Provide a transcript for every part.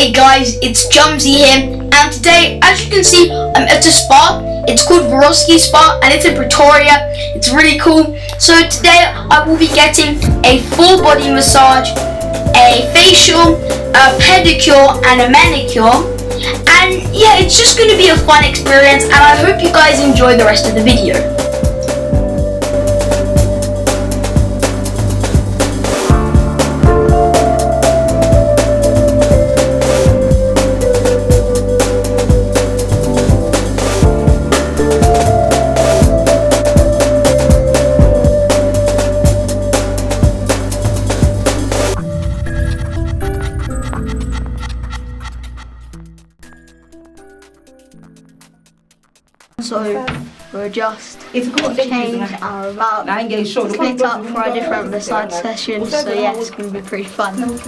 Hey guys, it's Jumsy here, and today, as you can see, I'm at a spa. It's called Vorosky Spa, and it's in Pretoria. It's really cool. So today, I will be getting a full body massage, a facial, a pedicure, and a manicure. And yeah, it's just going to be a fun experience, and I hope you guys enjoy the rest of the video. So we're just changed our about split up for our different massage sessions. So yeah, it's going to be pretty fun.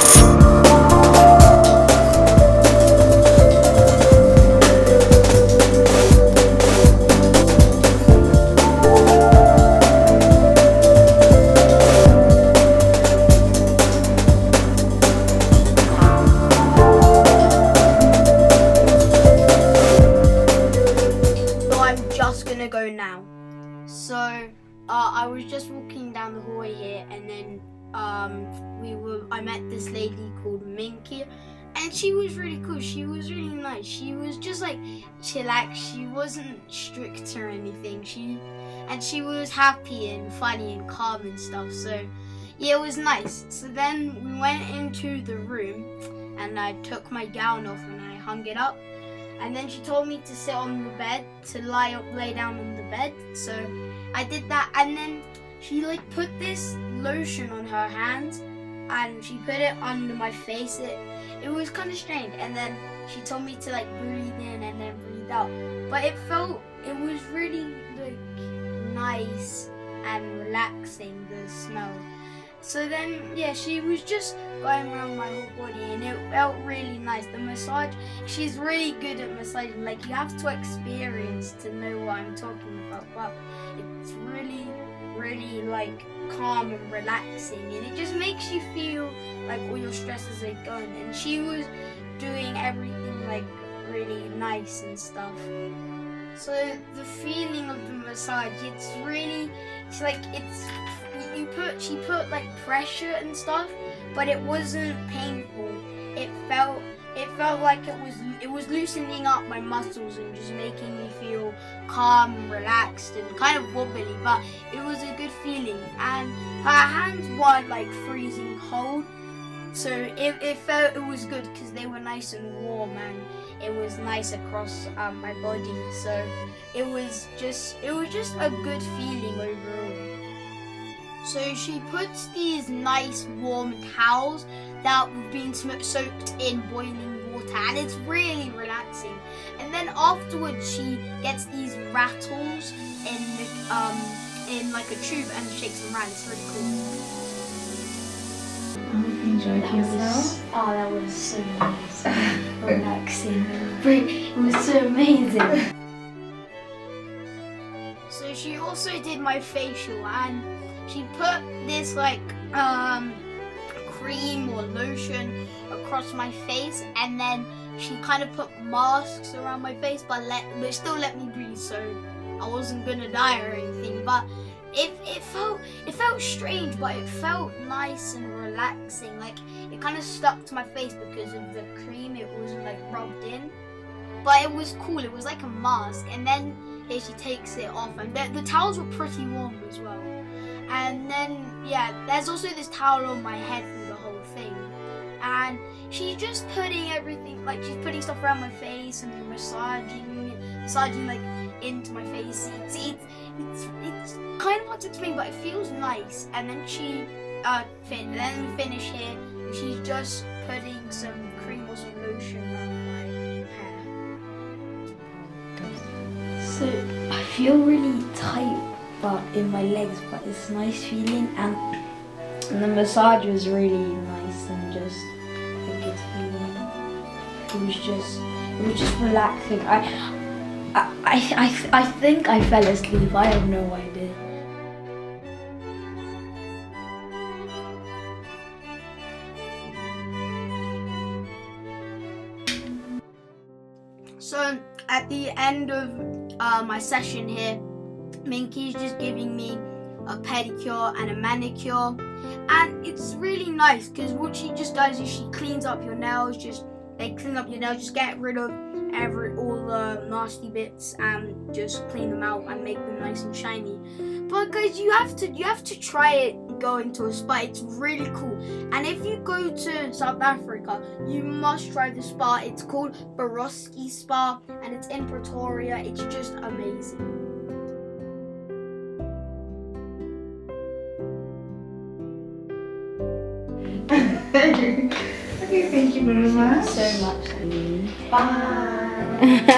Gonna go now. So I was just walking down the hallway here, and then I met this lady called Minky, and she was really cool. She was really nice. She was just like chillax. She wasn't strict or anything. She was happy and funny and calm and stuff. So yeah, it was nice. So then we went into the room, and I took my gown off and I hung it up. And then she told me to sit on the bed, to lay down on the bed. So I did that, and then she like put this lotion on her hands, and she put it under my face. It was kind of strange. And then she told me to like breathe in and then breathe out. But it was really like nice and relaxing, the smell. So then, yeah, she was just going around my whole body, and it felt really nice. The massage, she's really good at massaging. Like, you have to experience to know what I'm talking about. But it's really, really, like, calm and relaxing. And it just makes you feel like all your stresses are gone. And she was doing everything, like, really nice and stuff. So the feeling of the massage, she put like pressure and stuff, but it wasn't painful. It felt like it was loosening up my muscles and just making me feel calm and relaxed and kind of wobbly, but it was a good feeling. And her hands weren't like freezing cold, so it was good because they were nice and warm, and it was nice across my body. So it was just a good feeling overall. So she puts these nice warm towels that have been soaked in boiling water, and it's really relaxing. And then afterwards she gets these rattles in like a tube and shakes them around. It's really cool. Enjoyed yourself? Oh, that was so nice. Relaxing. It was so amazing. So she also did my facial, and she put this like cream or lotion across my face, and then she kind of put masks around my face, but still let me breathe, so I wasn't gonna die or anything. But it felt strange, but it felt nice and relaxing. Like, it kind of stuck to my face because of the cream. It wasn't like rubbed in, but it was cool. It was like a mask. And then here she takes it off, and the towels were pretty warm as well. And then, yeah, there's also this towel on my head through the whole thing. And she's just putting everything, like, she's putting stuff around my face and massaging like into my face. It's kind of hard to explain, but it feels nice. And then then we finish here. She's just putting some cream or some lotion around my hair. So I feel really tight in my legs, but it's a nice feeling, and the massage was really nice and just a good feeling. It was just relaxing. I think I fell asleep. I have no idea. at the end of my session here, Minky's just giving me a pedicure and a manicure, and it's really nice because what she just does is she cleans up your nails. They clean up your nails, just get rid of all the nasty bits and just clean them out and make them nice and shiny. But guys, you have to try it going to a spa. It's really cool. And if you go to South Africa, you must try the spa. It's called Baroski Spa and it's in Pretoria. It's just amazing. Okay, thank you very much. So much. Bye.